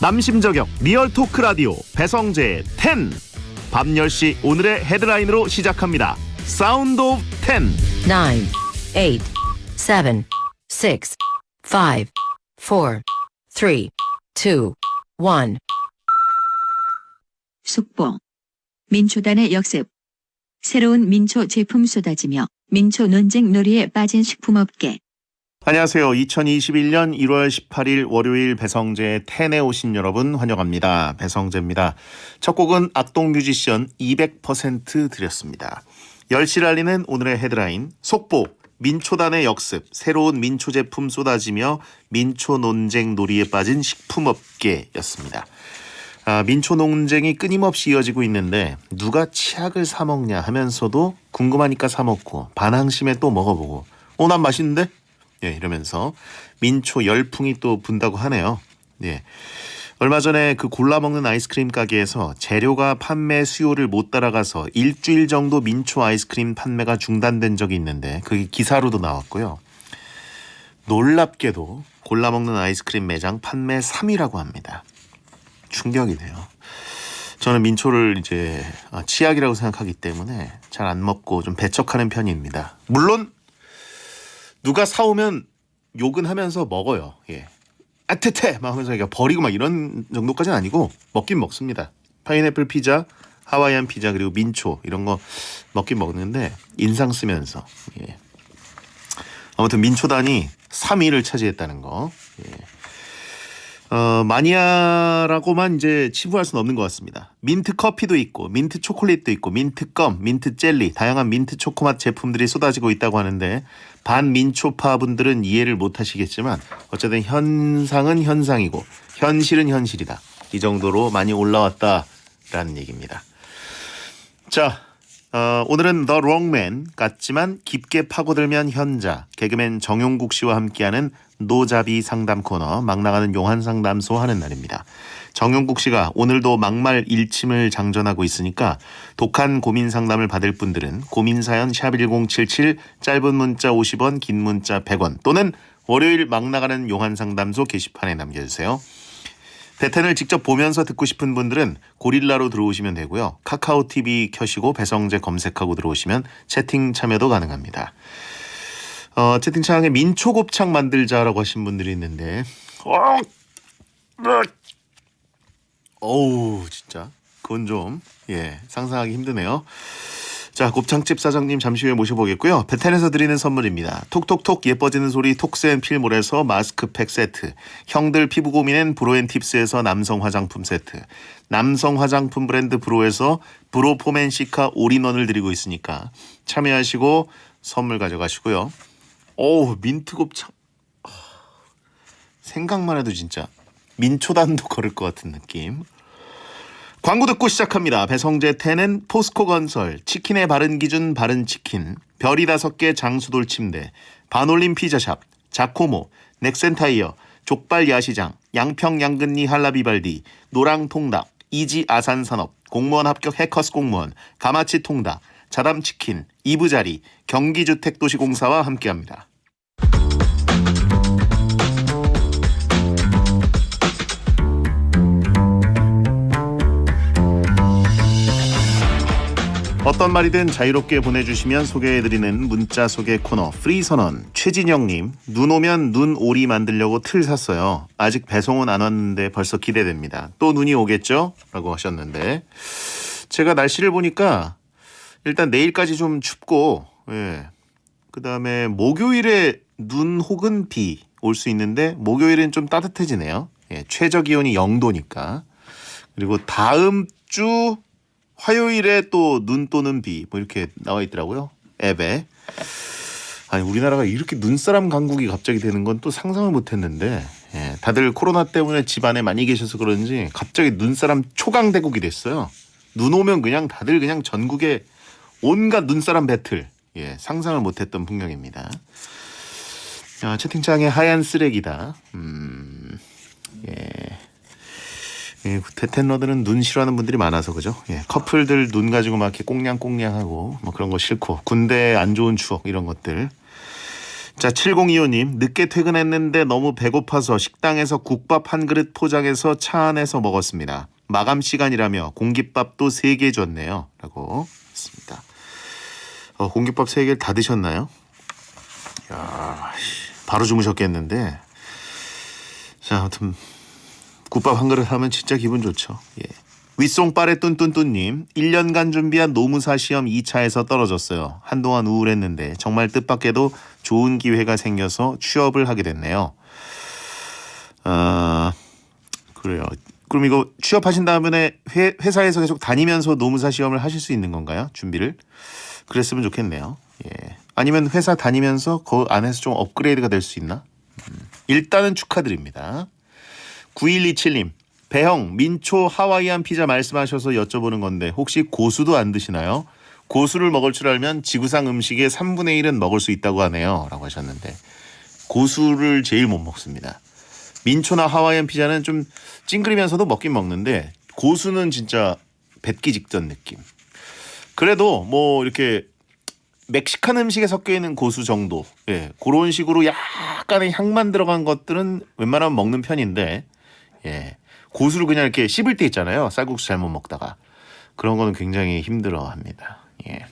남심저격 리얼 토크 라디오 배성재의 10. 밤 10시 오늘의 헤드라인으로 시작합니다. 사운드 오브 10. 9, 8, 7, 6, 5, 4, 3, 2, 1. 속보. 민초단의 역습. 새로운 민초 제품 쏟아지며 민초 논쟁 놀이에 빠진 식품업계. 안녕하세요. 2021년 1월 18일 월요일 배성재의 10에 오신 여러분 환영합니다. 배성재입니다. 첫 곡은 악동 뮤지션 200% 드렸습니다. 10시를 알리는 오늘의 헤드라인 속보. 민초단의 역습, 새로운 민초 제품 쏟아지며 민초 논쟁 놀이에 빠진 식품업계였습니다. 민초 논쟁이 끊임없이 이어지고 있는데 누가 치약을 사 먹냐 하면서도 궁금하니까 사 먹고 반항심에 또 먹어보고 난 맛있는데? 예, 이러면서 민초 열풍이 또 분다고 하네요. 예. 얼마 전에 그 골라 먹는 아이스크림 가게에서 재료가 판매 수요를 못 따라가서 일주일 정도 민초 아이스크림 판매가 중단된 적이 있는데 그게 기사로도 나왔고요. 놀랍게도 골라 먹는 아이스크림 매장 판매 3위라고 합니다. 충격이네요. 저는 민초를 이제 치약이라고 생각하기 때문에 잘 안 먹고 좀 배척하는 편입니다. 물론 누가 사오면 욕은 하면서 먹어요. 예. 아테테 막 하면서 버리고 막 이런 정도까지는 아니고 먹긴 먹습니다. 파인애플 피자, 하와이안 피자 그리고 민초 이런 거 먹긴 먹는데 인상 쓰면서. 예. 아무튼 민초단이 3위를 차지했다는 거. 예. 마니아라고만 이제 치부할 수는 없는 것 같습니다. 민트 커피도 있고 민트 초콜릿도 있고 민트 껌, 민트 젤리 다양한 민트 초코맛 제품들이 쏟아지고 있다고 하는데 반민초파 분들은 이해를 못 하시겠지만 어쨌든 현상은 현상이고 현실은 현실이다. 이 정도로 많이 올라왔다라는 얘기입니다. 자, 오늘은 The Wrong Man 같지만 깊게 파고들면 현자 개그맨 정용국 씨와 함께하는 노자비 상담 코너 막 나가는 용한 상담소 하는 날입니다. 정용국 씨가 오늘도 막말 일침을 장전하고 있으니까 독한 고민 상담을 받을 분들은 고민사연 샵1077 짧은 문자 50원 긴 문자 100원 또는 월요일 막 나가는 용한 상담소 게시판에 남겨주세요. 배텐을 직접 보면서 듣고 싶은 분들은 고릴라로 들어오시면 되고요. 카카오TV 켜시고 배성재 검색하고 들어오시면 채팅 참여도 가능합니다. 채팅창에 민초곱창 만들자라고 하신 분들이 있는데 어우 진짜 그건 좀 상상하기 힘드네요. 자, 곱창집 사장님 잠시 후에 모셔보겠고요. 베텐에서 드리는 선물입니다. 톡톡톡 예뻐지는 소리 톡스앤필몰에서 마스크팩 세트, 형들 피부 고민엔 브로앤팁스에서 남성 화장품 세트, 남성 화장품 브랜드 브로에서 브로 포맨시카 올인원을 드리고 있으니까 참여하시고 선물 가져가시고요. 어우 민트 곱창 생각만 해도 진짜 민초단도 걸을 것 같은 느낌. 광고 듣고 시작합니다. 배성재 10은 포스코건설, 치킨의 바른 기준 바른치킨, 별이 5개 장수돌 침대, 반올림 피자샵, 자코모, 넥센타이어, 족발 야시장, 양평 양근리 한라비발디, 노랑통닭, 이지 아산산업, 공무원 합격 해커스 공무원, 가마치 통닭, 자담치킨, 이부자리, 경기주택도시공사와 함께합니다. 어떤 말이든 자유롭게 보내주시면 소개해드리는 문자 소개 코너 프리선언. 최진영님, 눈 오면 눈 오리 만들려고 틀 샀어요. 아직 배송은 안 왔는데 벌써 기대됩니다. 또 눈이 오겠죠? 라고 하셨는데 제가 날씨를 보니까 일단 내일까지 좀 춥고 그 다음에 목요일에 눈 혹은 비 올 수 있는데 목요일은 좀 따뜻해지네요. 최저 기온이 0도니까. 그리고 다음 주 화요일에 또 눈 또는 비 뭐 이렇게 나와 있더라고요. 앱에. 아니 우리나라가 이렇게 눈사람 강국이 갑자기 되는 건 또 상상을 못했는데 다들 코로나 때문에 집안에 많이 계셔서 그런지 갑자기 눈사람 초강대국이 됐어요. 눈 오면 그냥 다들 그냥 전국에 온갖 눈사람 배틀. 상상을 못했던 풍경입니다. 채팅창에 하얀 쓰레기다. 테텐러들은 눈 싫어하는 분들이 많아서 그죠? 커플들 눈 가지고 막 이렇게 꽁냥꽁냥하고 뭐 그런 거 싫고 군대 안 좋은 추억 이런 것들. 자, 7025님, 늦게 퇴근했는데 너무 배고파서 식당에서 국밥 한 그릇 포장해서 차 안에서 먹었습니다. 마감 시간이라며 공깃밥도 3개 줬네요. 라고 했습니다. 공깃밥 3개를 다 드셨나요? 야, 바로 주무셨겠는데. 자, 아무튼 국밥 한 그릇 하면 진짜 기분 좋죠. 예. 윗송빠레 뚠뚠뚠님, 1년간 준비한 노무사 시험 2차에서 떨어졌어요. 한동안 우울했는데 정말 뜻밖에도 좋은 기회가 생겨서 취업을 하게 됐네요. 그래요. 그럼 이거 취업하신 다음에 회사에서 계속 다니면서 노무사 시험을 하실 수 있는 건가요? 준비를? 그랬으면 좋겠네요. 예. 아니면 회사 다니면서 그 안에서 좀 업그레이드가 될 수 있나? 일단은 축하드립니다. 9127님, 배형 민초 하와이안 피자 말씀하셔서 여쭤보는 건데 혹시 고수도 안 드시나요? 고수를 먹을 줄 알면 지구상 음식의 3분의 1은 먹을 수 있다고 하네요. 라고 하셨는데 고수를 제일 못 먹습니다. 민초나 하와이안 피자는 좀 찡그리면서도 먹긴 먹는데 고수는 진짜 뱉기 직전 느낌. 그래도 뭐 이렇게 멕시칸 음식에 섞여 있는 고수 정도, 예, 그런 식으로 약간의 향만 들어간 것들은 웬만하면 먹는 편인데, 예, 고수를 그냥 이렇게 씹을 때 있잖아요. 쌀국수 잘못 먹다가 그런 거는 굉장히 힘들어합니다. 예.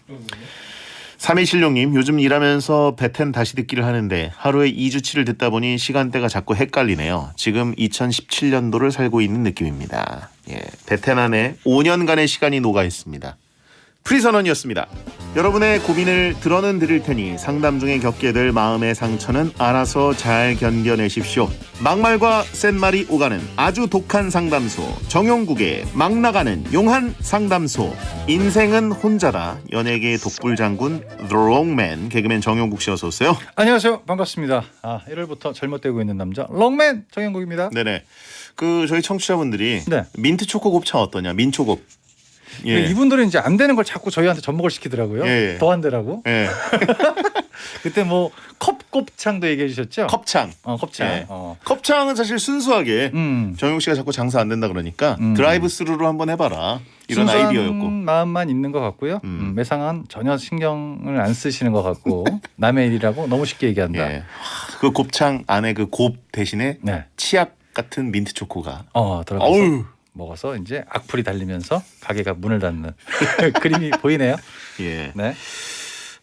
3276님, 요즘 일하면서 베텐 다시 듣기를 하는데 하루에 2주치를 듣다 보니 시간대가 자꾸 헷갈리네요. 지금 2017년도를 살고 있는 느낌입니다. 예, 베텐 안에 5년간의 시간이 녹아 있습니다. 프리선언이었습니다. 여러분의 고민을 들어는 드릴 테니 상담 중에 겪게 될 마음의 상처는 알아서 잘 견뎌내십시오. 막말과 센말이 오가는 아주 독한 상담소, 정용국의 막 나가는 용한 상담소. 인생은 혼자다. 연예계의 독불장군 The Wrong Man 개그맨 정용국 씨 어서 오세요. 안녕하세요. 반갑습니다. 1월부터 잘못되고 있는 남자 롱맨 정영국입니다. 네네. 저희 청취자분들이 네. 민트 초코 곱창 어떠냐? 민초곱. 예. 이분들은 이제 안 되는 걸 자꾸 저희한테 접목을 시키더라고요. 예. 더 안 되라고. 예. 그때 뭐 컵곱창도 얘기해 주셨죠? 컵창. 컵창. 예. 컵창은 사실 순수하게 정용 씨가 자꾸 장사 안 된다 그러니까 드라이브 스루로 한번 해봐라. 이런 순수한 아이디어였고. 마음만 있는 것 같고요. 매상한 전혀 신경을 안 쓰시는 것 같고 남의 일이라고 너무 쉽게 얘기한다. 예. 그 곱창 안에 그 곱 대신에 네. 치약 같은 민트 초코가. 들어가서 어우. 먹어서 이제 악플이 달리면서 가게가 문을 닫는 그림이 보이네요. 예. 네.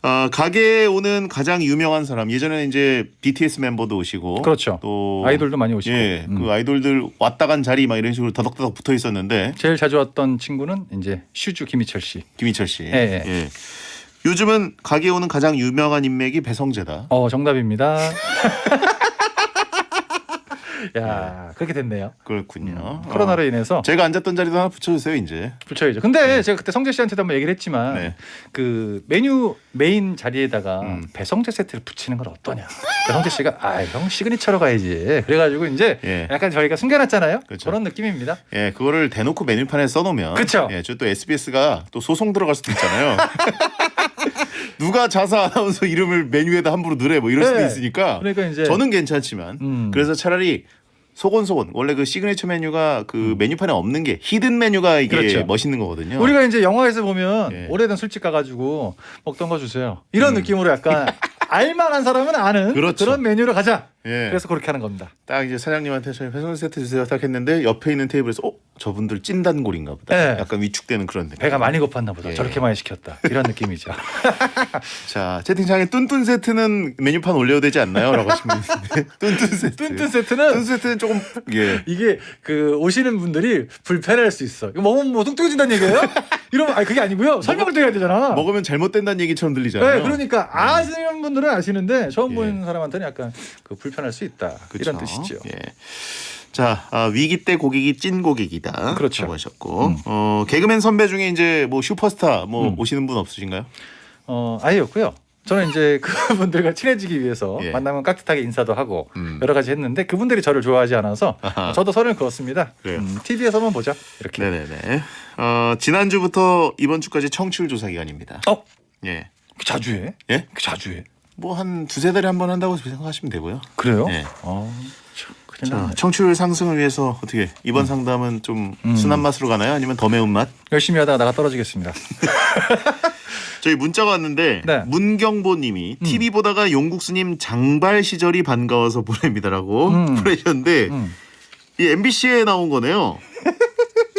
가게에 오는 가장 유명한 사람, 예전에는 이제 BTS 멤버도 오시고, 그렇죠. 또 아이돌도 많이 오시고. 예, 그 아이돌들 왔다 간 자리 막 이런 식으로 더덕더덕 붙어 있었는데 제일 자주 왔던 친구는 이제 슈즈 김희철 씨. 김희철 씨. 예. 예. 요즘은 가게에 오는 가장 유명한 인맥이 배성재다. 정답입니다. 야, 그렇게 됐네요. 그렇군요. 코로나로 인해서 제가 앉았던 자리도 하나 붙여주세요 이제. 붙여야죠. 근데 제가 그때 성재 씨한테도 한번 얘기를 했지만 네. 그 메뉴 메인 자리에다가 배성재 세트를 붙이는 건 어떠냐. 배성재 씨가 형 시그니처로 가야지. 그래가지고 이제 예. 약간 저희가 숨겨놨잖아요. 그렇죠. 그런 느낌입니다. 예, 그거를 대놓고 메뉴판에 써놓으면, 그쵸. 예, 저 또 SBS가 또 소송 들어갈 수도 있잖아요. 누가 자사 아나운서 이름을 메뉴에다 함부로 넣으래 뭐 이럴 수도 네. 있으니까. 그러니까 이제 저는 괜찮지만 그래서 차라리 소곤소곤 원래 그 시그니처 메뉴가 그 메뉴판에 없는 게 히든 메뉴가 이게 그렇죠. 멋있는 거거든요. 우리가 이제 영화에서 보면 예. 오래된 술집 가가지고 먹던 거 주세요. 이런 느낌으로 약간 알만한 사람은 아는 그렇죠. 그런 메뉴로 가자. 예. 그래서 그렇게 하는 겁니다. 딱 이제 사장님한테 저희 배송재 세트 주세요 딱 했는데 옆에 있는 테이블에서 저분들 찐단골인가 보다. 네. 약간 위축되는 그런 느낌. 배가 많이 고팠나 보다. 예. 저렇게 많이 시켰다. 이런 느낌이죠. 자, 채팅창에 뚠뚠 세트는 메뉴판 올려도 되지 않나요? 라고 하신 분 있는데 뚠뚠 세트. 뚠뚠 세트는 뚠뚠 세트는 조금 예. 이게 그 오시는 분들이 불편할 수 있어. 이거 먹으면 뭐 뚱뚱해진다는 얘기예요? 이러면 그게 아니고요. 설명을 또 해야 되잖아. 먹으면 잘못된다는 얘기처럼 들리잖아요. 네, 그러니까 아시는 분들은 아시는데 처음 보는 사람한테는 약간 그 불편할 수 있다. 그쵸? 이런 뜻이죠. 예. 자, 위기 때 고객이 찐 고객이다. 그렇죠. 라고 하셨고, 개그맨 선배 중에 이제 뭐 슈퍼스타 뭐 오시는 분 없으신가요? 아예 없고요. 저는 이제 그분들과 친해지기 위해서 예. 만나면 깍듯하게 인사도 하고 여러 가지 했는데 그분들이 저를 좋아하지 않아서 아하. 저도 선을 그었습니다. 그래요. TV에서만 보자 이렇게. 네네네. 지난주부터 이번 주까지 청취율 조사 기간입니다. 예. 자주 해? 예? 자주 해? 뭐 한 두세 달에 한 번 한다고 생각하시면 되고요. 그래요? 예. 큰일 자, 났네. 청취율 상승을 위해서 어떻게 이번 상담은 좀 순한 맛으로 가나요? 아니면 더 매운맛? 열심히 하다가 나가 떨어지겠습니다. 저희 문자가 왔는데 네. 문경보님이 TV 보다가 용국수님 장발 시절이 반가워서 보냅니다라고 보내셨는데 이 MBC에 나온 거네요.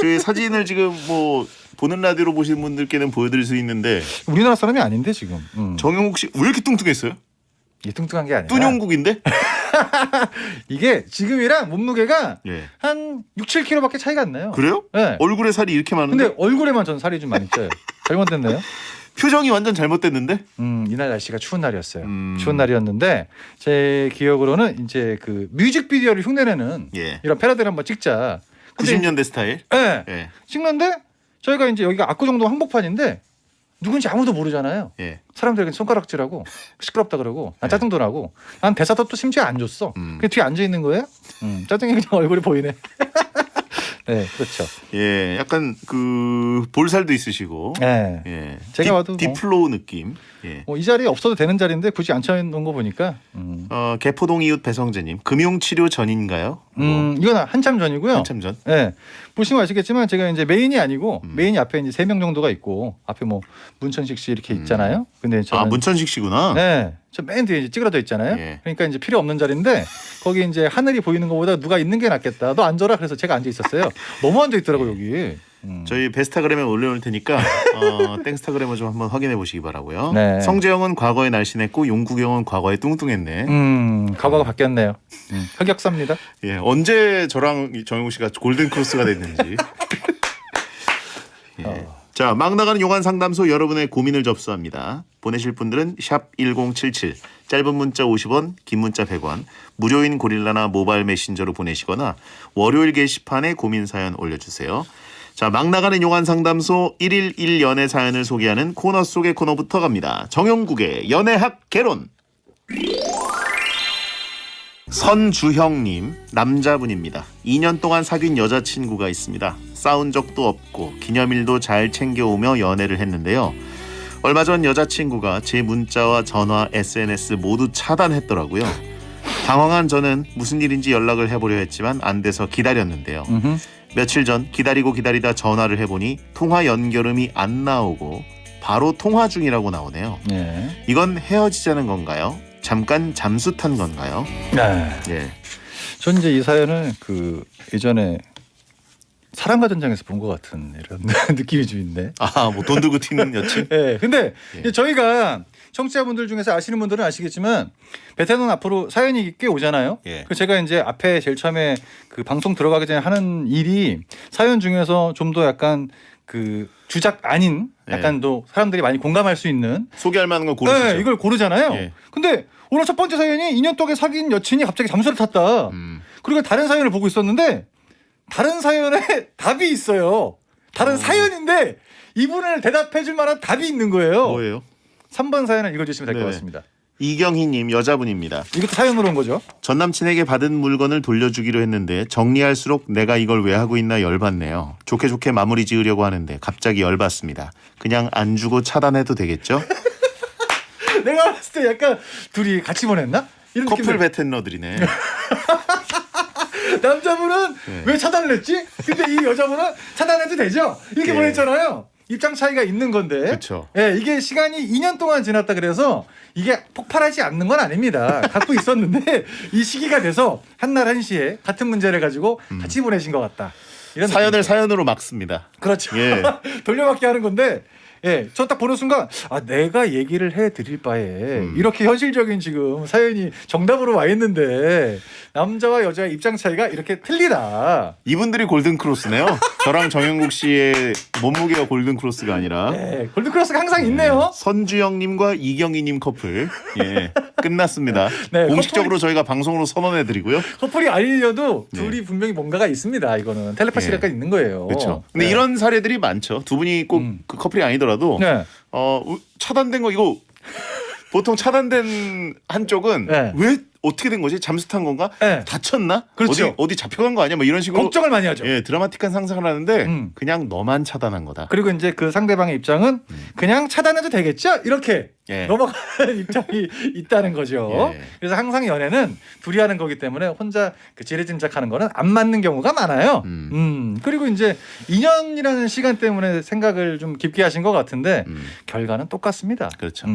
저희 사진을 지금 뭐 보는 라디오로 보시는 분들께는 보여드릴 수 있는데 우리나라 사람이 아닌데 지금. 정영국 씨 왜 이렇게 뚱뚱했어요? 이게 뚱뚱한 게 아니라 뚱용국인데? 이게 지금이랑 몸무게가 예. 한 6, 7kg밖에 차이가 안 나요. 그래요? 네. 얼굴에 살이 이렇게 많은데 근데 얼굴에만 전 살이 좀 많이 쪄요. 잘못됐나요? 표정이 완전 잘못됐는데? 이날 날씨가 추운 날이었어요. 음. 추운 날이었는데 제 기억으로는 이제 그 뮤직비디오를 흉내내는 예. 이런 패러디를 한번 찍자. 근데 90년대 스타일. 예. 예. 찍는데 저희가 이제 여기가 압구정동 한복판인데 누군지 아무도 모르잖아요. 예. 사람들에게 손가락질하고 시끄럽다 그러고 난 짜증도 나고 난 대사도 또 심지어 안 줬어. 그냥 뒤에 앉아 있는 거예요. 짜증이 그냥 얼굴에 보이네. 네, 그렇죠. 예. 약간 그 볼살도 있으시고. 네. 예. 제가 봐도 뭐- 디플로우 느낌. 예. 이 자리에 없어도 되는 자리인데 굳이 앉혀놓은 거 보니까 개포동 이웃 배성재님 금융치료 전인가요? 이건 한참 전이고요. 한참 전. 네. 보시면 아시겠지만 제가 이제 메인이 아니고 메인이 앞에 이제 3명 정도가 있고 앞에 뭐 문천식 씨 이렇게 있잖아요. 근데 저는 아 문천식 씨구나. 네. 저 맨 뒤에 이제 찌그러져 있잖아요. 예. 그러니까 이제 필요 없는 자리인데 거기 이제 하늘이 보이는 것보다 누가 있는 게 낫겠다. 너 앉아라. 그래서 제가 앉아 있었어요. 너무 앉아 있더라고 여기. 저희 베스타그램에 올려놓을 테니까 땡스타그램을 좀 한번 확인해 보시기 바라고요. 네. 성재형은 과거에 날씬했고 용국형은 과거에 뚱뚱했네. 과거가 바뀌었네요. 흑역사입니다. 예, 언제 저랑 정영우 씨가 골든 크로스가 됐는지. 예. 자, 막 나가는 용한 상담소 여러분의 고민을 접수합니다. 보내실 분들은 샵 1077, 짧은 문자 50원, 긴 문자 100원, 무료인 고릴라나 모바일 메신저로 보내시거나 월요일 게시판에 고민 사연 올려주세요. 자, 막 나가는 용한 상담소 1일 1연애 사연을 소개하는 코너 속의 코너부터 갑니다. 정영국의 연애학 개론. 선주형님, 남자분입니다. 2년 동안 사귄 여자친구가 있습니다. 싸운 적도 없고 기념일도 잘 챙겨오며 연애를 했는데요. 얼마 전 여자친구가 제 문자와 전화, SNS 모두 차단했더라고요. 당황한 저는 무슨 일인지 연락을 해보려 했지만 안 돼서 기다렸는데요. 며칠 전 기다리다 전화를 해보니 통화 연결음이 안 나오고 바로 통화 중이라고 나오네요. 예. 이건 헤어지자는 건가요? 잠깐 잠수 탄 건가요? 네. 예. 전 이제 이 사연을 그 예전에 사랑과 전장에서 본 것 같은 이런 느낌이 좀 있네. 아, 뭐 돈 들고 튀는 여친? 네. 근데 예. 이제 저희가 청취자분들 중에서 아시는 분들은 아시겠지만 베테는 앞으로 사연이 꽤 오잖아요. 예. 그 제가 이제 앞에 제일 처음에 그 방송 들어가기 전에 하는 일이 사연 중에서 좀 더 약간 그 주작 아닌 약간 또 사람들이 많이 공감할 수 있는 소개할 만한 걸 고르시죠. 네, 이걸 고르잖아요. 예. 근데 오늘 첫 번째 사연이 2년 동안 사귄 여친이 갑자기 잠수를 탔다. 그리고 다른 사연을 보고 있었는데 다른 사연에 답이 있어요. 다른 사연인데 이분을 대답해 줄 만한 답이 있는 거예요. 뭐예요? 3번 사연을 읽어주시면 될 것 네네. 같습니다. 이경희님, 여자분입니다. 이것도 사연으로 온 거죠. 전 남친에게 받은 물건을 돌려주기로 했는데 정리할수록 내가 이걸 왜 하고 있나 열받네요. 좋게 마무리 지으려고 하는데 갑자기 열받습니다. 그냥 안 주고 차단해도 되겠죠? 내가 봤을 때 약간 둘이 같이 보냈나? 이런 커플 느낌이 베텐러들이네. 남자분은 네. 왜 차단을 했지? 근데 이 여자분은 차단해도 되죠? 이렇게 예. 보냈잖아요. 입장 차이가 있는 건데. 그렇죠. 예, 이게 시간이 2년 동안 지났다 그래서 이게 폭발하지 않는 건 아닙니다. 갖고 있었는데 이 시기가 돼서 한날 한시에 같은 문제를 가지고 같이 보내신 것 같다. 이런 사연을 느낌이죠. 사연으로 막습니다. 그렇죠. 예. 돌려막기 하는 건데 예, 저 딱 보는 순간 아 내가 얘기를 해드릴 바에 이렇게 현실적인 지금 사연이 정답으로 와 있는데 남자와 여자의 입장 차이가 이렇게 틀리다. 이분들이 골든 크로스네요. 저랑 정영국 씨의 몸무게가 골든 크로스가 아니라 예, 골든크로스가 항상 있네요. 선주영님과 이경희님 커플 예 끝났습니다. 네, 공식적으로 저희가 방송으로 선언해드리고요. 커플이 아니려도 네. 둘이 분명히 뭔가가 있습니다. 이거는 텔레파시가 예. 약간 있는 거예요. 그렇죠. 근데 네. 이런 사례들이 많죠. 두 분이 꼭 그 커플이 아니더라도 네. 차단된 거 이거 보통 차단된 한쪽은 네. 왜 어떻게 된 거지? 잠수 탄 건가? 네. 다쳤나? 그렇죠. 어디 잡혀간 거 아니야? 뭐 이런 식으로 걱정을 많이 하죠. 예 드라마틱한 상상을 하는데 음. 그냥 너만 차단한 거다. 그리고 이제 그 상대방의 입장은 그냥 차단해도 되겠죠? 이렇게 예. 넘어가는 입장이 있다는 거죠. 예. 그래서 항상 연애는 둘이 하는 거기 때문에 혼자 그 지레짐작하는 거는 안 맞는 경우가 많아요. 그리고 이제 2년이라는 시간 때문에 생각을 좀 깊게 하신 것 같은데 결과는 똑같습니다. 그렇죠.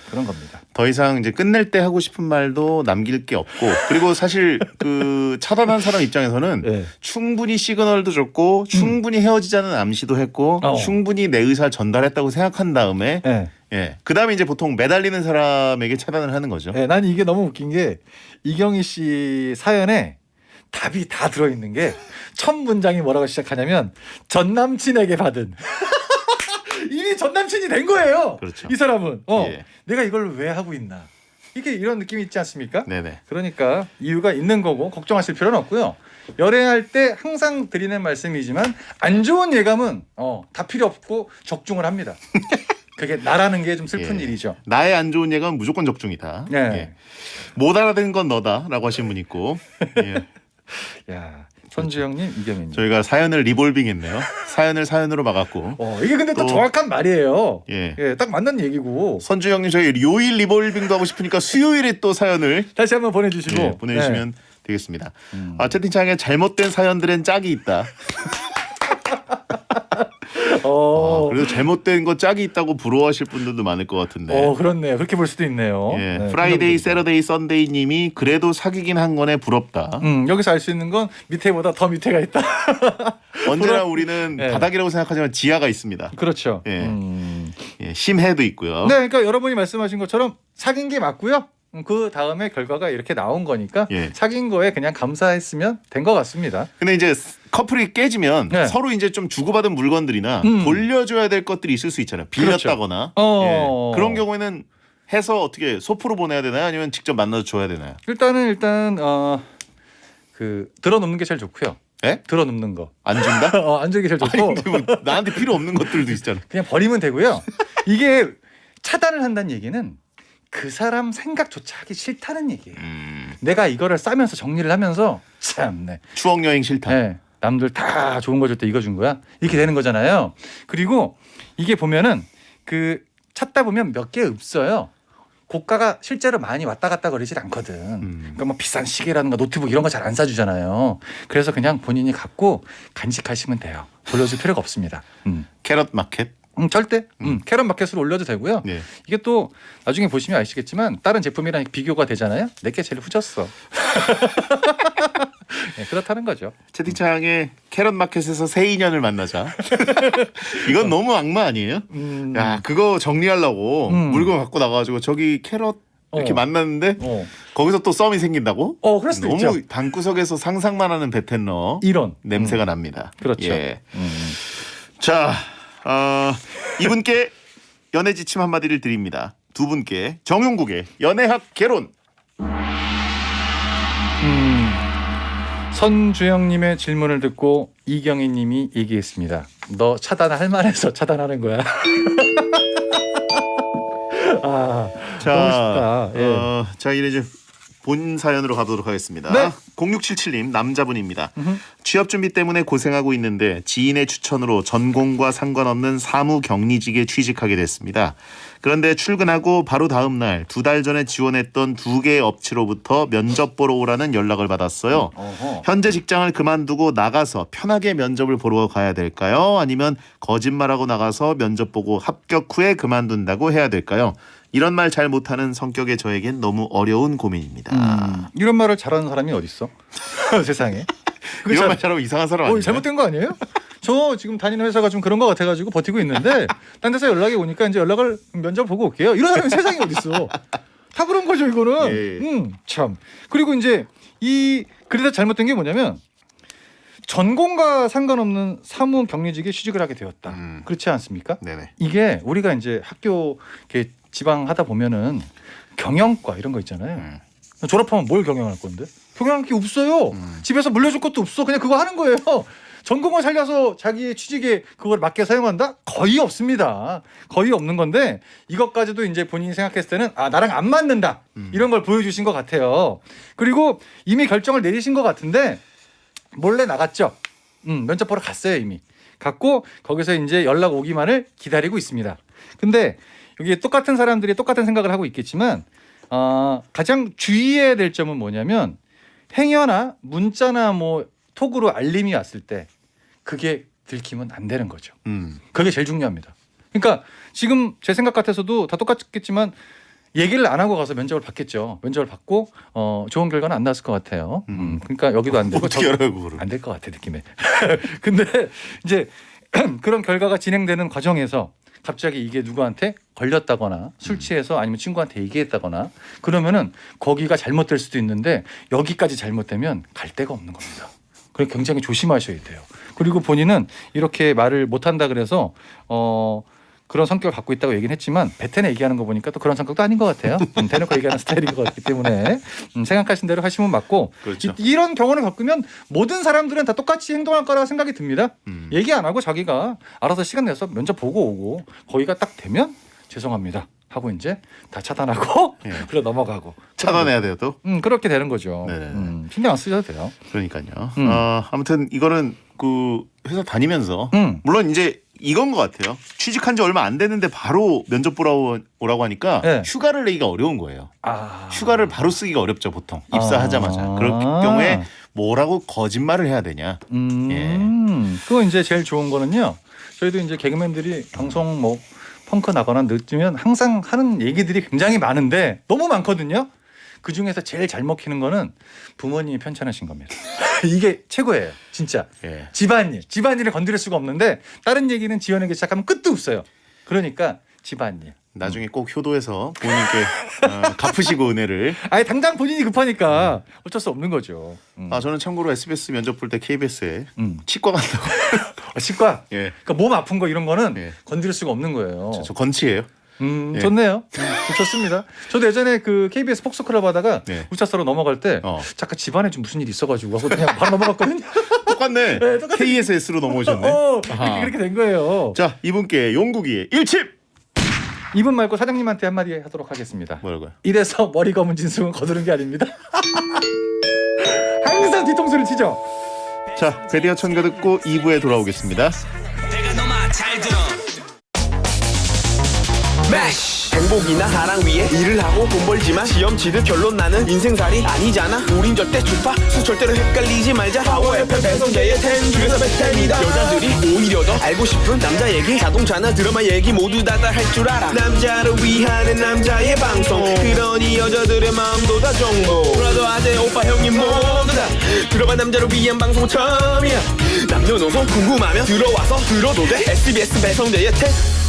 그런 겁니다. 더 이상 이제 끝낼 때 하고 싶은 말도 남길 게 없고 그리고 사실 그 차단한 사람 입장에서는 네. 충분히 시그널도 줬고 충분히 헤어지자는 암시도 했고 충분히 내 의사를 전달했다고 생각한 다음에 네. 예. 그다음에 이제 보통 매달리는 사람에게 차단을 하는 거죠. 네, 난 이게 너무 웃긴 게 이경희 씨 사연에 답이 다 들어있는 게 첫 문장이 뭐라고 시작하냐면 전 남친에게 받은 이미 전 남친이 된 거예요. 그렇죠. 이 사람은 예. 내가 이걸 왜 하고 있나 이게 이런 느낌이 있지 않습니까? 네네. 그러니까 이유가 있는 거고 걱정하실 필요는 없고요. 연애할 때 항상 드리는 말씀이지만 안 좋은 예감은 다 필요 없고 적중을 합니다. 그게 나라는 게 좀 슬픈 예. 일이죠. 나의 안 좋은 예감은 무조건 적중이다. 네. 예. 못 알아듣는 건 너다라고 하신 분 있고 예. 야, 손주영님, 이경희님. 저희가 사연을 리볼빙했네요. 사연을 사연으로 막았고 이게 근데 또 또- 정확한 말이에요. 예. 예, 딱 맞는 얘기고. 선주영님 저희 요일 리볼빙도 하고 싶으니까 수요일에 또 사연을 다시 한번 보내주시고 예, 보내주시면 되겠습니다. 음. 채팅창에 잘못된 사연들은 짝이 있다. 그래도 잘못된 거 짝이 있다고 부러워하실 분들도 많을 것 같은데. 그렇네요. 그렇게 볼 수도 있네요. 예, 네, 프라이데이, 그런 세러데이, 썬데이님이 그래도 사귀긴 한 거네 부럽다. 분들. 여기서 알 수 있는 건 밑에보다 더 밑에가 있다. 언제나 우리는 예. 바닥이라고 생각하지만 지하가 있습니다. 그렇죠. 예. 예, 심해도 있고요. 네, 그러니까 여러분이 말씀하신 것처럼 사귄 게 맞고요. 그 다음에 결과가 이렇게 나온 거니까 예. 사귄 거에 그냥 감사했으면 된 것 같습니다. 근데 이제 커플이 깨지면 네. 서로 이제 좀 주고받은 물건들이나 돌려줘야 될 것들이 있을 수 있잖아요. 빌렸다거나. 예. 그런 경우에는 해서 어떻게 소포로 보내야 되나요? 아니면 직접 만나서 줘야 되나요? 일단 그 들어눕는 게 제일 좋고요. 예? 들어눕는 거. 안 준다? 안 주는 게 제일 아니, 좋고 근데 뭐 나한테 필요 없는 것들도 있잖아. 그냥 버리면 되고요. 이게 차단을 한다는 얘기는 그 사람 생각조차 하기 싫다는 얘기예요. 내가 이거를 싸면서 정리를 하면서 참네. 추억 여행 싫다. 네, 남들 다 좋은 거 줄 때 이거 준 거야? 이렇게 되는 거잖아요. 그리고 이게 보면은 그 찾다 보면 몇 개 없어요. 고가가 실제로 많이 왔다 갔다 거리질 않거든. 그러니까 뭐 비싼 시계라든가 노트북 이런 거 잘 안 사주잖아요. 그래서 그냥 본인이 갖고 간직하시면 돼요. 돌려줄 필요가 없습니다. 캐럿 마켓. 절대 캐럿 마켓으로 올려도 되고요. 네. 이게 또 나중에 보시면 아시겠지만 다른 제품이랑 비교가 되잖아요. 내게 제일 후졌어. 네, 그렇다는 거죠. 채팅창에 캐럿 마켓에서 새 인연을 만나자. 이건 너무 악마 아니에요? 야, 그거 정리하려고 물건 갖고 나가가지고 저기 캐럿 이렇게 만났는데 거기서 또 썸이 생긴다고? 그럴 수도 너무 있죠. 방구석에서 상상만 하는 베텐러 이런 냄새가 납니다. 그렇죠. 예. 자, 이분께 연애 지침 한마디를 드립니다. 두 분께 정용국의 연애학 개론. 선주영님의 질문을 듣고 이경희님이 얘기했습니다. 너 차단할 만해서 차단하는 거야. 너무 쉽다. 예. 자, 이제 본 사연으로 가보도록 하겠습니다. 네. 0677님 남자분입니다. 취업 준비 때문에 고생하고 있는데 지인의 추천으로 전공과 상관없는 사무 격리직에 취직하게 됐습니다. 그런데 출근하고 바로 다음 날 2달 전에 지원했던 2개의 업체로부터 면접 보러 오라는 연락을 받았어요. 현재 직장을 그만두고 나가서 편하게 면접을 보러 가야 될까요? 아니면 거짓말하고 나가서 면접 보고 합격 후에 그만둔다고 해야 될까요? 이런 말 잘 못하는 성격의 저에겐 너무 어려운 고민입니다. 이런 말을 잘하는 사람이 어딨어? 세상에. 이런 말 잘하면 이상한 사람 아니에요? 잘못된 거 아니에요? 저 지금 다니는 회사가 좀 그런 거 같아가지고 버티고 있는데 딴 데서 연락이 오니까 이제 연락을 면접 보고 올게요. 이런 사람이 세상에 어딨어? 다 그런 거죠 이거는. 예. 참. 그리고 이제 그래서 잘못된 게 뭐냐면 전공과 상관없는 사무 격리직에 취직을 하게 되었다. 그렇지 않습니까? 네네. 이게 우리가 이제 학교 이렇게 지방 하다 보면은 경영과 이런 거 있잖아요. 졸업하면 뭘 경영할 건데? 경영할 게 없어요. 집에서 물려줄 것도 없어. 그냥 그거 하는 거예요. 전공을 살려서 자기의 취직에 그걸 맞게 사용한다? 거의 없습니다. 거의 없는 건데 이것까지도 이제 본인이 생각했을 때는 나랑 안 맞는다. 이런 걸 보여주신 것 같아요. 그리고 이미 결정을 내리신 것 같은데 몰래 나갔죠. 면접 보러 갔어요 이미. 갔고 거기서 이제 연락 오기만을 기다리고 있습니다. 근데 여기 똑같은 사람들이 똑같은 생각을 하고 있겠지만 가장 주의해야 될 점은 뭐냐면 행여나 문자나 뭐 톡으로 알림이 왔을 때 그게 들키면 안 되는 거죠. 그게 제일 중요합니다. 그러니까 지금 제 생각 같아서도 다 똑같겠지만 얘기를 안 하고 가서 면접을 받겠죠. 면접을 받고 좋은 결과는 안 나왔을 것 같아요. 그러니까 여기도 안 되고 어떻게 알아요 그거를? 안 될 것 같아 느낌에. 근데 이제 그런 결과가 진행되는 과정에서 갑자기 이게 누구한테 걸렸다거나 술 취해서 아니면 친구한테 얘기했다거나 그러면은 거기가 잘못될 수도 있는데 여기까지 잘못되면 갈 데가 없는 겁니다. 그래서 굉장히 조심하셔야 돼요. 그리고 본인은 이렇게 말을 못한다 그래서 그런 성격을 갖고 있다고 얘기는 했지만 베텐에 얘기하는 거 보니까 또 그런 성격도 아닌 것 같아요. 대놓고 얘기하는 스타일인 것 같기 때문에 생각하신 대로 하시면 맞고 그렇죠. 이런 경우를 겪으면 모든 사람들은 다 똑같이 행동할 거라고 생각이 듭니다. 얘기 안 하고 자기가 알아서 시간 내서 면접 보고 오고 거기가 딱 되면 죄송합니다 하고 이제 다 차단하고 예. 그래 넘어가고 차단해야 돼요 또. 그렇게 되는 거죠. 네네. 신경 안 쓰셔도 돼요. 그러니까요. 아무튼 이거는 그 회사 다니면서 물론 이제 이건 것 같아요. 취직한 지 얼마 안 됐는데 바로 면접 보러 오라고 하니까 네. 휴가를 내기가 어려운 거예요. 휴가를 바로 쓰기가 어렵죠 보통 입사하자마자. 그럴 경우에 뭐라고 거짓말을 해야 되냐. 예. 그거 이제 제일 좋은 거는요. 저희도 이제 개그맨들이 방송 뭐 펑크 나거나 늦으면 항상 하는 얘기들이 굉장히 많은데 너무 많거든요. 그 중에서 제일 잘 먹히는 거는 부모님이 편찮으신 겁니다. 이게 최고예요, 진짜. 예. 집안일을 건드릴 수가 없는데 다른 얘기는 지어내기 시작하면 끝도 없어요. 그러니까 집안일. 나중에 꼭 효도해서 부모님께 갚으시고 은혜를. 아예 당장 본인이 급하니까 어쩔 수 없는 거죠. 저는 참고로 SBS 면접 볼 때 KBS에 치과 간다고. 치과. 예. 그러니까 몸 아픈 거 이런 거는 예. 건드릴 수가 없는 거예요. 저 건치예요. 예. 좋네요. 좋습니다. 저도 예전에 그 KBS 폭스클럽 하다가 네. 우차사로 넘어갈 때 잠깐 집안에 좀 무슨 일이 있어가지고 하고 그냥 바로 넘어갔거든요. 똑같네. 네, 똑같네. KSS로 넘어오셨네. 그렇게 된 거예요. 자, 이분께 용국이의 1칩. 이분 말고 사장님한테 한마디 하도록 하겠습니다. 뭐라고요? 이래서 머리 검은 진승은 거두는 게 아닙니다. 항상 뒤통수를 치죠. 자, 베리어 천가 듣고 2부에 돌아오겠습니다. 내가 너만 잘 들어. 매쉬 행복이나 사랑 위해 일을 하고 돈 벌지만 시험 치듯 결론 나는 인생살이 아니잖아. 우린 절대 주파수 절대로 헷갈리지 말자. 파워 FM 배성재의 10 중에서 베텐이다. 여자들이 오히려 더 알고 싶은 남자 얘기, 자동차나 드라마 얘기 모두 다 할 줄 알아. 남자를 위한 남자의 방송, 그러니 여자들의 마음도 다 정보. 브라더 아재 오빠 형님 모두 다 들어봐. 남자를 위한 방송 처음이야. 남녀노소 궁금하면 들어와서 들어도 돼. SBS 배성재의 10.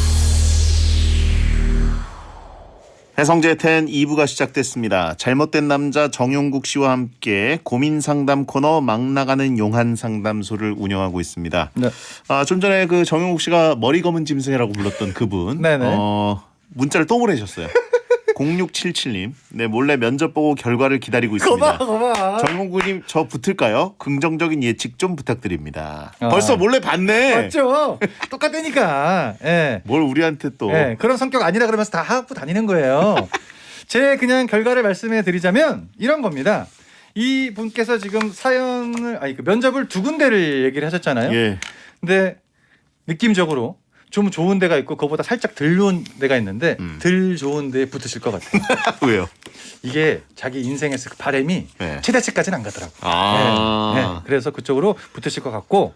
해성재 10 2부가 시작됐습니다. 잘못된 남자 정용국 씨와 함께 고민 상담 코너 막 나가는 용한 상담소를 운영하고 있습니다. 네. 좀 전에 그 정용국 씨가 머리 검은 짐승이라고 불렀던 그분 네네. 문자를 또 보내셨어요. 0677님. 네, 몰래 면접 보고 결과를 기다리고 있습니다. 거봐. 정용국님 저 붙을까요? 긍정적인 예측 좀 부탁드립니다. 벌써 몰래 봤네. 맞죠? 똑같다니까. 예. 뭘 우리한테 또. 예, 그런 성격 아니라 그러면서 다 하고 다니는 거예요. 제 그냥 결과를 말씀해 드리자면 이런 겁니다. 이 분께서 지금 그 면접을 2군데를 얘기를 하셨잖아요. 예. 근데 느낌적으로 좀 좋은 데가 있고 그거보다 살짝 덜 좋은 데가 있는데 덜 좋은 데에 붙으실 것 같아요. 왜요? 이게 자기 인생에서 그 바람이 네. 최대치까지는 안 가더라고요. 아. 네. 그래서 그쪽으로 붙으실 것 같고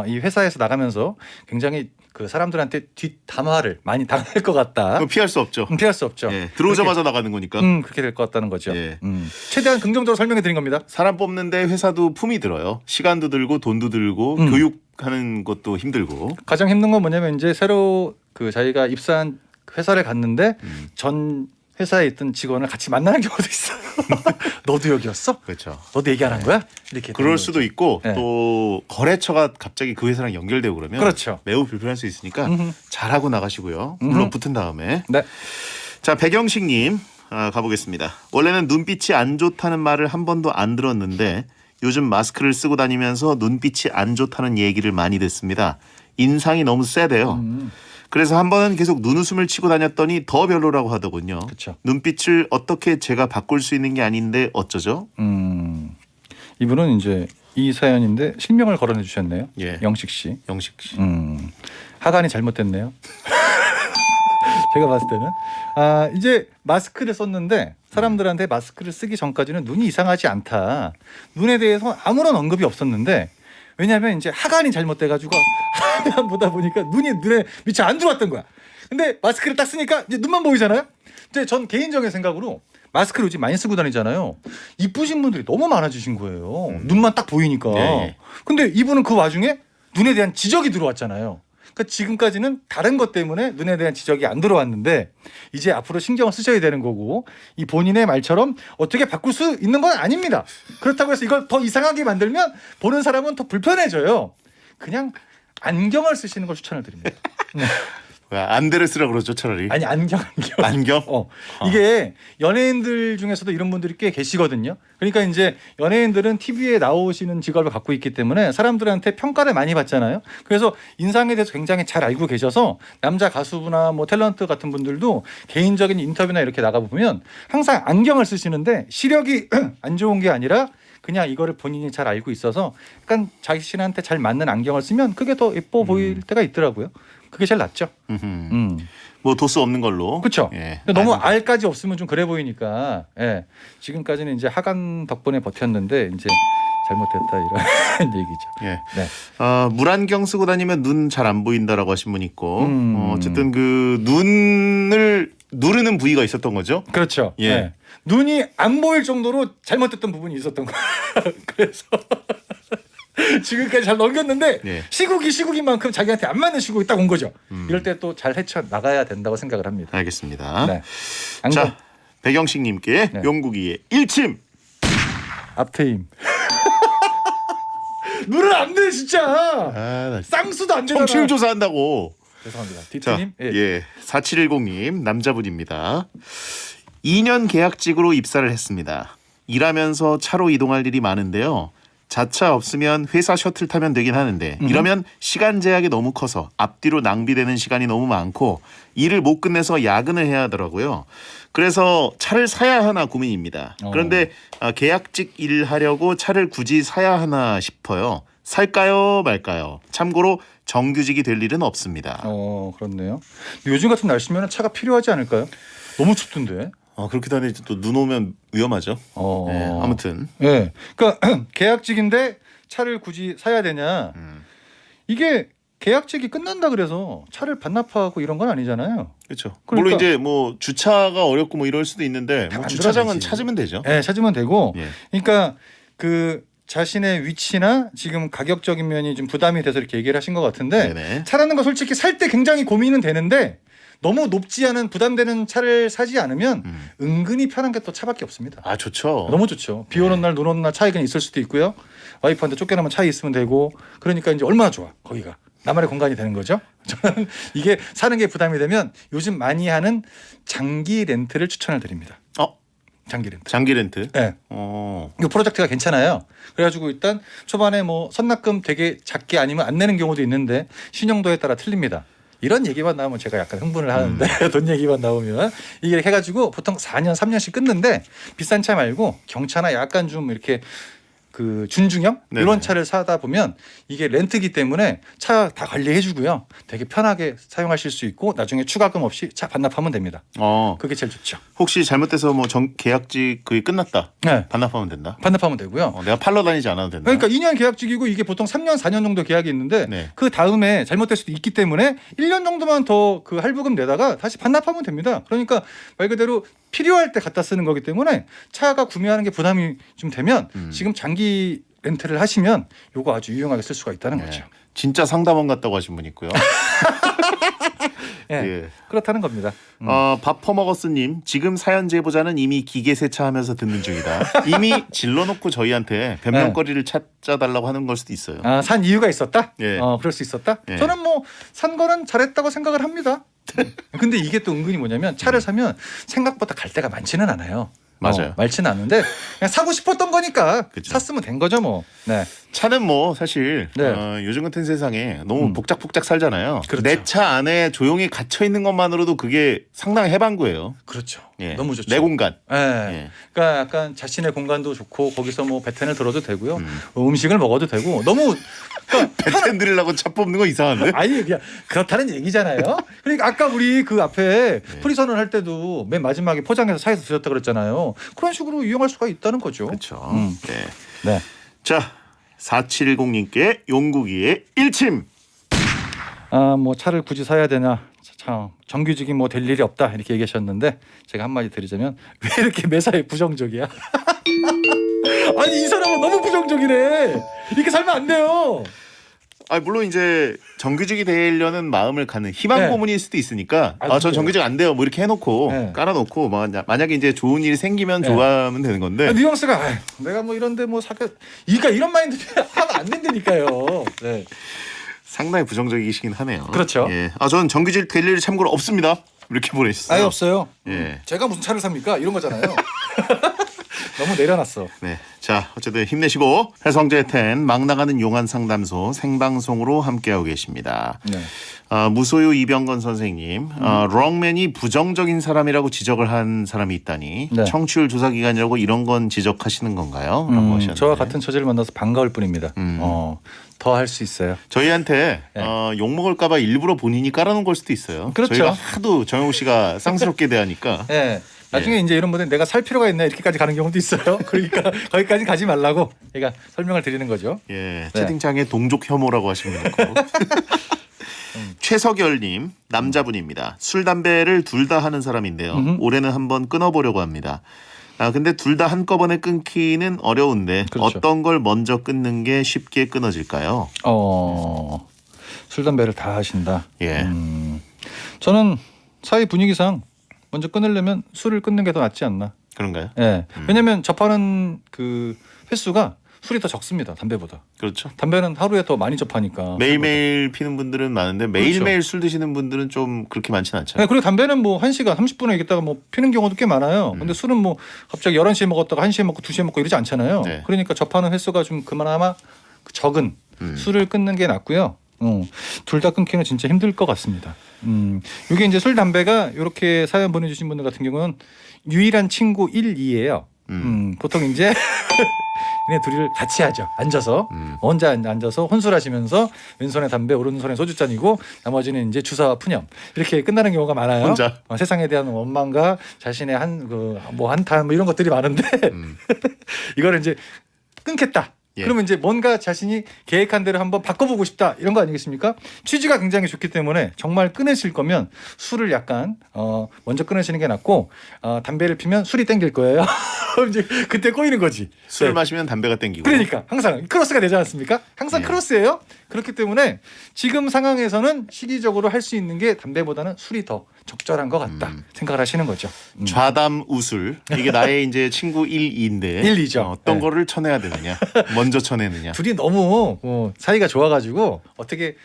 이 회사에서 나가면서 굉장히 그 사람들한테 뒷담화를 많이 당할 것 같다. 그거 피할 수 없죠. 피할 수 없죠. 예. 들어오자마자 나가는 거니까. 그렇게 될 것 같다는 거죠. 예. 최대한 긍정적으로 설명해 드린 겁니다. 사람 뽑는데 회사도 품이 들어요. 시간도 들고 돈도 들고 교육하는 것도 힘들고. 가장 힘든 건 뭐냐면 이제 새로 그 자기가 입사한 회사를 갔는데 전 회사에 있던 직원을 같이 만나는 경우도 있어요. 너도 여기였어? 그렇죠. 너도 얘기 안 한 거야? 이렇게 그럴 수도 있고 네. 또 거래처가 갑자기 그 회사랑 연결되고 그러면 그렇죠. 매우 불편할 수 있으니까 잘하고 나가시고요. 물론 붙은 다음에. 네. 자, 백영식님 가보겠습니다. 원래는 눈빛이 안 좋다는 말을 한 번도 안 들었는데 요즘 마스크를 쓰고 다니면서 눈빛이 안 좋다는 얘기를 많이 듣습니다. 인상이 너무 세대요. 그래서 한 번은 계속 눈웃음을 치고 다녔더니 더 별로라고 하더군요. 그쵸. 눈빛을 어떻게 제가 바꿀 수 있는 게 아닌데 어쩌죠? 이분은 이제 이 사연인데 실명을 거론해 주셨네요. 예. 영식 씨. 영식 씨. 하관이 잘못됐네요. 제가 봤을 때는 이제 마스크를 썼는데 사람들한테 마스크를 쓰기 전까지는 눈이 이상하지 않다. 눈에 대해서 아무런 언급이 없었는데 왜냐하면 이제 하관이 잘못돼가지고 하관 보다 보니까 눈에 미처 안 들어왔던 거야. 근데 마스크를 딱 쓰니까 이제 눈만 보이잖아요. 근데 전 개인적인 생각으로 마스크를 요즘 많이 쓰고 다니잖아요. 이쁘신 분들이 너무 많아지신 거예요. 눈만 딱 보이니까. 네. 근데 이분은 그 와중에 눈에 대한 지적이 들어왔잖아요. 그러니까 지금까지는 다른 것 때문에 눈에 대한 지적이 안 들어왔는데 이제 앞으로 신경을 쓰셔야 되는 거고 이 본인의 말처럼 어떻게 바꿀 수 있는 건 아닙니다. 그렇다고 해서 이걸 더 이상하게 만들면 보는 사람은 더 불편해져요. 그냥 안경을 쓰시는 걸 추천을 드립니다. 네. 왜 안대를 쓰라 그러죠 차라리. 아니 안경. 안경? 이게 연예인들 중에서도 이런 분들이 꽤 계시거든요. 그러니까 이제 연예인들은 TV에 나오시는 직업을 갖고 있기 때문에 사람들한테 평가를 많이 받잖아요. 그래서 인상에 대해서 굉장히 잘 알고 계셔서 남자 가수나 뭐 탤런트 같은 분들도 개인적인 인터뷰나 이렇게 나가 보면 항상 안경을 쓰시는데 시력이 안 좋은 게 아니라 그냥 이거를 본인이 잘 알고 있어서 약간 자신한테 잘 맞는 안경을 쓰면 그게 더 예뻐 보일 때가 있더라고요. 그게 제일 낫죠. 뭐 도수 없는 걸로. 그렇죠. 예. 너무 알까지 없으면 좀 그래 보이니까. 예. 지금까지는 이제 하관 덕분에 버텼는데 이제 잘못됐다 이런 얘기죠. 예. 네. 물안경 쓰고 다니면 눈 잘 안 보인다라고 하신 분 있고 어쨌든 그 눈을 누르는 부위가 있었던 거죠. 그렇죠. 예. 네. 눈이 안 보일 정도로 잘못됐던 부분이 있었던 거예요. 그래서 지금까지 잘 넘겼는데 예. 시국인 만큼 자기한테 안 맞는 시국이 딱 온 거죠. 이럴 때 또 잘 헤쳐 나가야 된다고 생각을 합니다. 알겠습니다. 네. 자, 백영식님께 네. 용국이의 일침. 앞트임. 눈을 안 돼 진짜. 나 쌍수도 안 되잖아. 청취율 조사한다고. 죄송합니다. 자, 디트님. 예. 4710님 남자분입니다. 2년 계약직으로 입사를 했습니다. 일하면서 차로 이동할 일이 많은데요. 자차 없으면 회사 셔틀 타면 되긴 하는데 이러면 시간 제약이 너무 커서 앞뒤로 낭비되는 시간이 너무 많고 일을 못 끝내서 야근을 해야 하더라고요. 그래서 차를 사야 하나 고민입니다. 그런데 계약직 일하려고 차를 굳이 사야 하나 싶어요. 살까요 말까요? 참고로 정규직이 될 일은 없습니다. 그렇네요. 요즘 같은 날씨면 차가 필요하지 않을까요? 너무 춥던데. 그렇기도 한데 또 눈 오면 위험하죠. 네, 아무튼. 네. 그러니까 계약직인데 차를 굳이 사야 되냐. 이게 계약직이 끝난다 그래서 차를 반납하고 이런 건 아니잖아요. 그렇죠. 그러니까, 물론 이제 뭐 주차가 어렵고 뭐 이럴 수도 있는데 다 뭐 주차장은 만들어내지. 찾으면 되죠. 네, 찾으면 되고. 예. 그러니까 그 자신의 위치나 지금 가격적인 면이 좀 부담이 돼서 이렇게 얘기를 하신 것 같은데 네네. 차라는 거 솔직히 살 때 굉장히 고민은 되는데 너무 높지 않은 부담되는 차를 사지 않으면 은근히 편한 게 또 차밖에 없습니다. 아 좋죠. 너무 좋죠. 비 오는 날, 눈 오는 날 차에 그냥 있을 수도 있고요. 와이프한테 쫓겨나면 차에 있으면 되고 그러니까 이제 얼마나 좋아 거기가. 나만의 공간이 되는 거죠. 저는 이게 사는 게 부담이 되면 요즘 많이 하는 장기 렌트를 추천을 드립니다. 장기 렌트. 장기 렌트. 네. 이 프로젝트가 괜찮아요. 그래가지고 일단 초반에 뭐 선납금 되게 작게 아니면 안 내는 경우도 있는데 신용도에 따라 틀립니다. 이런 얘기만 나오면 제가 약간 흥분을 하는데 돈 얘기만 나오면 이게 해가지고 보통 4년 3년씩 끊는데 비싼 차 말고 경차나 약간 좀 이렇게 그 준중형 네네. 이런 차를 사다 보면 이게 렌트기 때문에 차 다 관리해주고요. 되게 편하게 사용하실 수 있고 나중에 추가금 없이 차 반납하면 됩니다. 그게 제일 좋죠. 혹시 잘못돼서 뭐 계약직 그게 끝났다. 네. 반납하면 된다. 반납하면 되고요. 내가 팔러 다니지 않아도 된다. 그러니까 2년 계약직이고 이게 보통 3년 4년 정도 계약이 있는데 네. 그 다음에 잘못될 수도 있기 때문에 1년 정도만 더 그 할부금 내다가 다시 반납하면 됩니다. 그러니까 말 그대로 필요할 때 갖다 쓰는 거기 때문에 차가 구매하는 게 부담이 좀 되면 지금 장기 렌트를 하시면 요거 아주 유용하게 쓸 수가 있다는 거죠. 진짜 상담원 같다고 하신 분 있고요. 예. 예. 그렇다는 겁니다. 밥 퍼먹었스님 지금 사연 제보자는 이미 기계 세차하면서 듣는 중이다. 이미 질러놓고 저희한테 변명거리를 찾아달라고 하는 걸 수도 있어요. 산 이유가 있었다? 예. 그럴 수 있었다? 예. 저는 뭐 산 거는 잘했다고 생각을 합니다. 근데 이게 또 은근히 뭐냐면 차를 사면 생각보다 갈 데가 많지는 않아요. 맞아요. 많지는 않은데 그냥 사고 싶었던 거니까 그쵸. 샀으면 된 거죠 뭐. 네. 차는 뭐 사실 네. 요즘 같은 세상에 너무 복작복작 살잖아요. 그렇죠. 내 차 안에 조용히 갇혀 있는 것만으로도 그게 상당히 해방구예요. 그렇죠. 예. 너무 좋죠. 내 공간. 예. 예. 그러니까 약간 자신의 공간도 좋고 거기서 뭐 배텐을 들어도 되고요. 음식을 먹어도 되고 너무 배텐 들으려고 차 뽑는 거 이상한데? 아니 그냥 그렇다는 얘기잖아요. 그러니까 아까 우리 그 앞에 네. 프리선언 할 때도 맨 마지막에 포장해서 차에서 드셨다 그랬잖아요. 그런 식으로 이용할 수가 있다는 거죠. 그렇죠. 네. 네. 자, 4710님께 용국이의 일침. 아, 뭐 차를 굳이 사야 되냐? 참 정규직이 뭐 될 일이 없다 이렇게 얘기하셨는데 제가 한마디 드리자면 왜 이렇게 매사에 부정적이야? 아니 이 사람은 너무 부정적이네. 이렇게 살면 안 돼요. 아, 물론 이제 정규직이 되려는 마음을 갖는 희망 네. 고문일 수도 있으니까 아, 전 그래요? 정규직 안 돼요. 뭐 이렇게 해놓고 네. 깔아놓고 만약에 이제 좋은 일이 생기면 네. 좋아하면 되는 건데 뉘앙스가 아유, 내가 뭐 이런데 뭐 사까 그러니까 이런 마인드 하면 안 된다니까요. 네. 상당히 부정적이시긴 하네요. 그렇죠. 예. 전 정규직 될 일이 참고로 없습니다. 이렇게 보내셨어요. 아예 없어요. 예. 제가 무슨 차를 삽니까? 이런 거잖아요. 너무 내려놨어. 네. 자, 어쨌든 힘내시고 해성제 10 막 나가는 용한 상담소 생방송으로 함께하고 계십니다. 네. 무소유 이병건 선생님, 롱맨이 부정적인 사람이라고 지적을 한 사람이 있다니 네. 청취율 조사 기간이라고 이런 건 지적하시는 건가요? 라고 하셨는데 저와 같은 처지를 만나서 반가울 뿐입니다. 음. 더 할 수 있어요. 저희한테 네. 욕 먹을까봐 일부러 본인이 깔아놓은 걸 수도 있어요. 그렇죠. 저희가 하도 정영욱 씨가 쌍스럽게 대하니까. 네. 나중에 이제 이런 분들 내가 살 필요가 있나 이렇게까지 가는 경우도 있어요. 그러니까 거기까지 가지 말라고 제가 설명을 드리는 거죠. 예, 네. 채팅창에 동족 혐오라고 하시면 되고. 최석열님 남자분입니다. 술 담배를 둘 다 하는 사람인데요. 올해는 한번 끊어보려고 합니다. 근데 둘 다 한꺼번에 끊기는 어려운데 그렇죠. 어떤 걸 먼저 끊는 게 쉽게 끊어질까요? 술 담배를 다 하신다. 예. 저는 사회 분위기상 먼저 끊으려면 술을 끊는 게 더 낫지 않나. 그런가요? 예. 왜냐하면 접하는 그 횟수가 술이 더 적습니다. 담배보다. 그렇죠. 담배는 하루에 더 많이 접하니까. 매일매일 피는 분들은 많은데 매일매일 술 드시는 분들은 좀 그렇게 많지는 네, 않잖아요. 그리고 담배는 뭐 1시간 30분에 있다가 뭐 피는 경우도 꽤 많아요. 근데 술은 뭐 갑자기 11시에 먹었다가 1시에 먹고 2시에 먹고 이러지 않잖아요. 네. 그러니까 접하는 횟수가 좀 그나마 적은 술을 끊는 게 낫고요. 둘 다 끊기는 진짜 힘들 것 같습니다. 이게 이제 술 담배가 이렇게 사연 보내주신 분들 같은 경우는 유일한 친구 1, 2예요. 보통 이제 얘네 둘이를 같이 하죠. 앉아서 혼자 앉아서 혼술하시면서 왼손에 담배 오른손에 소주잔이고 나머지는 이제 주사와 푸념 이렇게 끝나는 경우가 많아요. 혼자. 세상에 대한 원망과 자신의 한탄 뭐 이런 것들이 많은데 이거를 이제 끊겠다. 예. 그러면 이제 뭔가 자신이 계획한 대로 한번 바꿔보고 싶다 이런 거 아니겠습니까? 취지가 굉장히 좋기 때문에 정말 끊으실 거면 술을 약간 먼저 끊으시는 게 낫고 담배를 피면 술이 땡길 거예요. 이제 그때 꼬이는 거지. 술 네. 마시면 담배가 땡기고. 그러니까 항상 크로스가 되지 않습니까? 항상 예. 크로스예요. 그렇기 때문에 지금 상황에서는 시기적으로 할 수 있는 게 담배보다는 술이 더 적절한 것 같다 생각을 하시는 거죠. 좌담 우술 이게 나의 이제 친구 1, 2인데 1, 2죠. 어떤 네. 거를 쳐내야 되느냐 먼저 쳐내느냐. 둘이 너무 사이가 좋아가지고 어떻게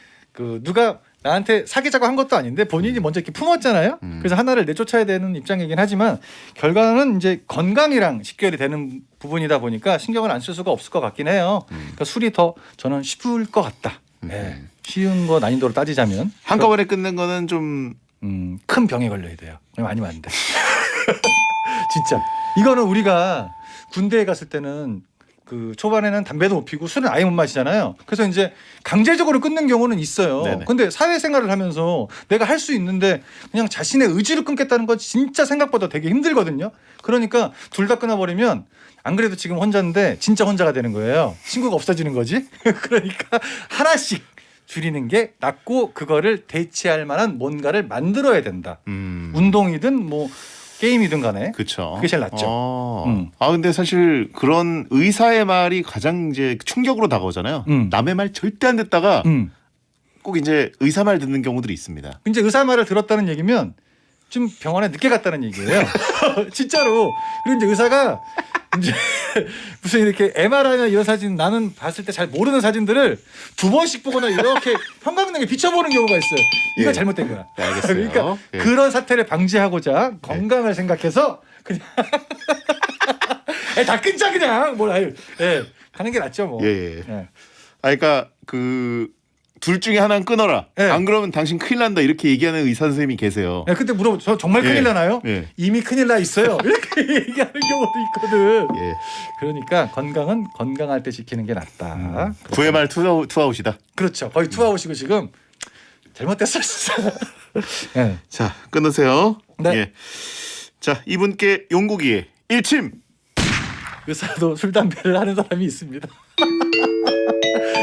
누가 나한테 사귀자고 한 것도 아닌데 본인이 먼저 이렇게 품었잖아요. 그래서 하나를 내쫓아야 되는 입장이긴 하지만 결과는 이제 건강이랑 직결이 되는 부분이다 보니까 신경을 안 쓸 수가 없을 것 같긴 해요. 그러니까 술이 더 저는 쉬울 것 같다. 네. 쉬운 거 난이도로 따지자면 한꺼번에 끊는 거는 좀 큰 병에 걸려야 돼요. 아니면 안 돼. 진짜 이거는 우리가 군대에 갔을 때는 초반에는 담배도 못 피고 술은 아예 못 마시잖아요. 그래서 이제 강제적으로 끊는 경우는 있어요. 네네. 근데 사회생활을 하면서 내가 할 수 있는데 그냥 자신의 의지로 끊겠다는 건 진짜 생각보다 되게 힘들거든요. 그러니까 둘 다 끊어버리면 안 그래도 지금 혼자인데 진짜 혼자가 되는 거예요. 친구가 없어지는 거지. 그러니까 하나씩 줄이는 게 낫고 그거를 대체할 만한 뭔가를 만들어야 된다. 운동이든 뭐 게임이든 간에 그렇죠. 그게 제일 낫죠. 근데 사실 그런 의사의 말이 가장 이제 충격으로 다가오잖아요. 남의 말 절대 안 듣다가 꼭 이제 의사 말 듣는 경우들이 있습니다. 이제 의사 말을 들었다는 얘기면 좀 병원에 늦게 갔다는 얘기예요. 진짜로. 그리고 이제 의사가 이제 무슨 이렇게 MRI나 이런 사진 나는 봤을 때 잘 모르는 사진들을 2번씩 보거나 이렇게 형광등에 비춰보는 경우가 있어요. 이거 예. 잘못된 거야. 네, 알겠어요. 그러니까 예. 그런 사태를 방지하고자 건강을 생각해서 그냥 다 끊자 그냥 뭘 아유. 예. 가는 게 낫죠 뭐. 예. 예. 그러니까 둘 중에 하나는 끊어라. 네. 안 그러면 당신 큰일 난다. 이렇게 얘기하는 의사 선생님이 계세요. 네, 그때 물어보 저 정말 큰일 예. 나나요? 예. 이미 큰일 나 있어요. 이렇게 얘기하는 경우도 있거든. 예. 그러니까 건강은 건강할 때 지키는 게 낫다. VMR 투아웃이다. 그렇죠. 거의 투아웃이고 지금 잘못됐어 진짜. 예. 자, 끊으세요. 네. 예. 자, 이분께 용국이의 일침. 의사도 술 담배를 하는 사람이 있습니다.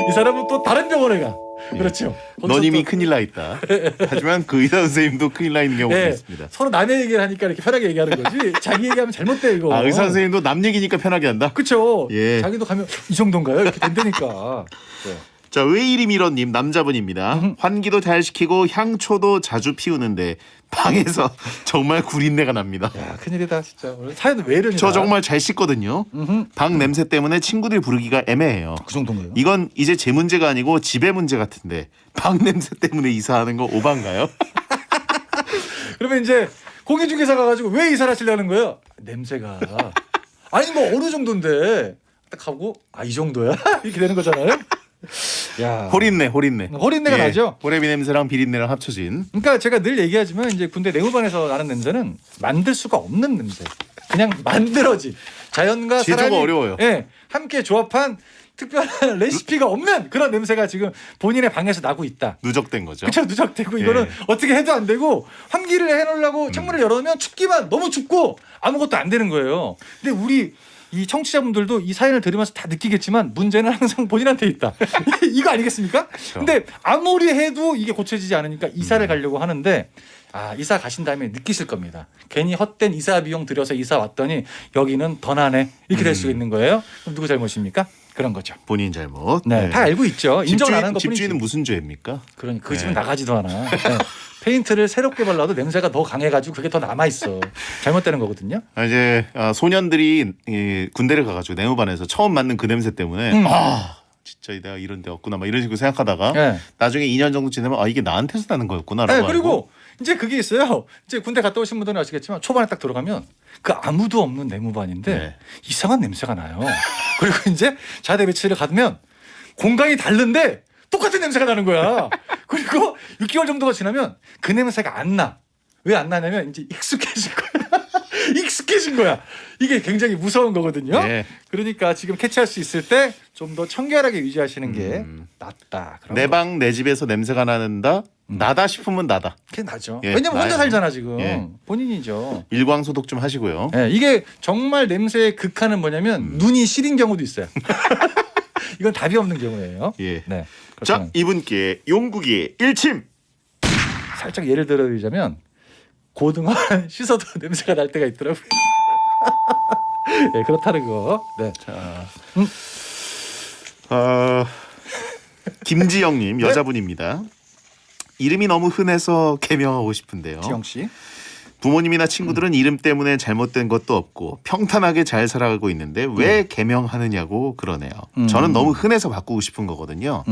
이 사람은 또 다른 병원에 가. 그렇죠. 거기서 넌 이미 또- 큰일 나 있다. 하지만 그 의사 선생님도 큰일 나 있는 경우가 예, 있습니다. 서로 남의 얘기를 하니까 이렇게 편하게 얘기하는 거지. 자기 얘기하면 잘못돼 이거. 아, 의사 선생님도 남 얘기니까 편하게 한다. 그렇죠. 예. 자기도 가면 이 정도인가요? 이렇게 된다니까. 네. 자, 왜 이리 밀어님 남자분입니다. 음흠. 환기도 잘 시키고 향초도 자주 피우는데 방에서 정말 구린내가 납니다. 야 큰일이다 진짜. 오늘 사연은 왜 이러냐. 저 정말 잘 씻거든요. 음흠. 방 냄새 때문에 친구들 부르기가 애매해요. 그 정도인가요? 이건 이제 제 문제가 아니고 집의 문제 같은데 방 냄새 때문에 이사하는 거 오반가요? 그러면 이제 공인중개사 가가지고 왜 이사를 하시려는 거예요? 냄새가 아니 뭐 어느 정도인데 딱 하고 아 이 정도야 이렇게 되는 거잖아요. 야 호린내. 호린내가 예, 나죠. 호레비 냄새랑 비린내랑 합쳐진. 그러니까 제가 늘 얘기하지만 이제 군대 내무반에서 나는 냄새는 만들 수가 없는 냄새. 그냥 만들어지. 자연과 제조가 사람이 어려워요. 예, 함께 조합한 특별한 레시피가 없는 그런 냄새가 지금 본인의 방에서 나고 있다. 누적된 거죠. 그쵸 누적되고 이거는 예. 어떻게 해도 안 되고 환기를 해놓으려고 창문을 열어놓으면 춥기만 너무 춥고 아무것도 안 되는 거예요. 근데 우리 이 청취자분들도 이 사연을 들으면서 다 느끼겠지만 문제는 항상 본인한테 있다. 이거 아니겠습니까? 근데 아무리 해도 이게 고쳐지지 않으니까 이사를 가려고 하는데 아 이사 가신 다음에 느끼실 겁니다. 괜히 헛된 이사 비용 들여서 이사 왔더니 여기는 더 나네 이렇게 될 수 있는 거예요. 그럼 누구 잘못입니까? 그런 거죠. 본인 잘못. 네, 다 알고 있죠. 인정 안 하는 것뿐이지. 집주인은 무슨 죄입니까? 그러니까 그 집은 네. 나가지도 않아. 네. 페인트를 새롭게 발라도 냄새가 더 강해가지고 그게 더 남아 있어. 잘못되는 거거든요. 이제 소년들이 이 군대를 가가지고 내무반에서 처음 맡는 그 냄새 때문에 아 진짜 내가 이런 데 없구나 막 이런 식으로 생각하다가 네. 나중에 2년 정도 지나면 아 이게 나한테서 나는 거였구나라고 네, 그리고 알고. 이제 그게 있어요. 이제 군대 갔다 오신 분들은 아시겠지만 초반에 딱 들어가면 그 아무도 없는 내무반인데 네. 이상한 냄새가 나요. 그리고 이제 자대 배치를 가면 공간이 다른데 똑같은 냄새가 나는 거야. 그리고 6개월 정도가 지나면 그 냄새가 안 나. 왜 안 나냐면 이제 익숙해진 거야. 익숙해진 거야. 이게 굉장히 무서운 거거든요. 네. 그러니까 지금 캐치할 수 있을 때 좀 더 청결하게 유지하시는 게 낫다. 그런 내 거. 방 내 집에서 냄새가 나는다. 나다 싶으면 나다. 그게 나죠. 예, 왜냐면 혼자 나요. 살잖아 지금. 예. 본인이죠. 일광 소독 좀 하시고요. 예, 이게 정말 냄새의 극한은 뭐냐면 눈이 시린 경우도 있어요. 이건 답이 없는 경우예요. 예. 네. 자 그렇다면 이분께 용국이의 일침. 살짝 예를 들어드리자면 고등어 씻어도 냄새가 날 때가 있더라고요. 네, 그렇다는 거. 네. 김지영님 네. 여자분입니다. 이름이 너무 흔해서 개명하고 싶은데요. 지영 씨. 부모님이나 친구들은 이름 때문에 잘못된 것도 없고 평탄하게 잘 살아가고 있는데 왜 개명하느냐고 그러네요. 저는 너무 흔해서 바꾸고 싶은 거거든요.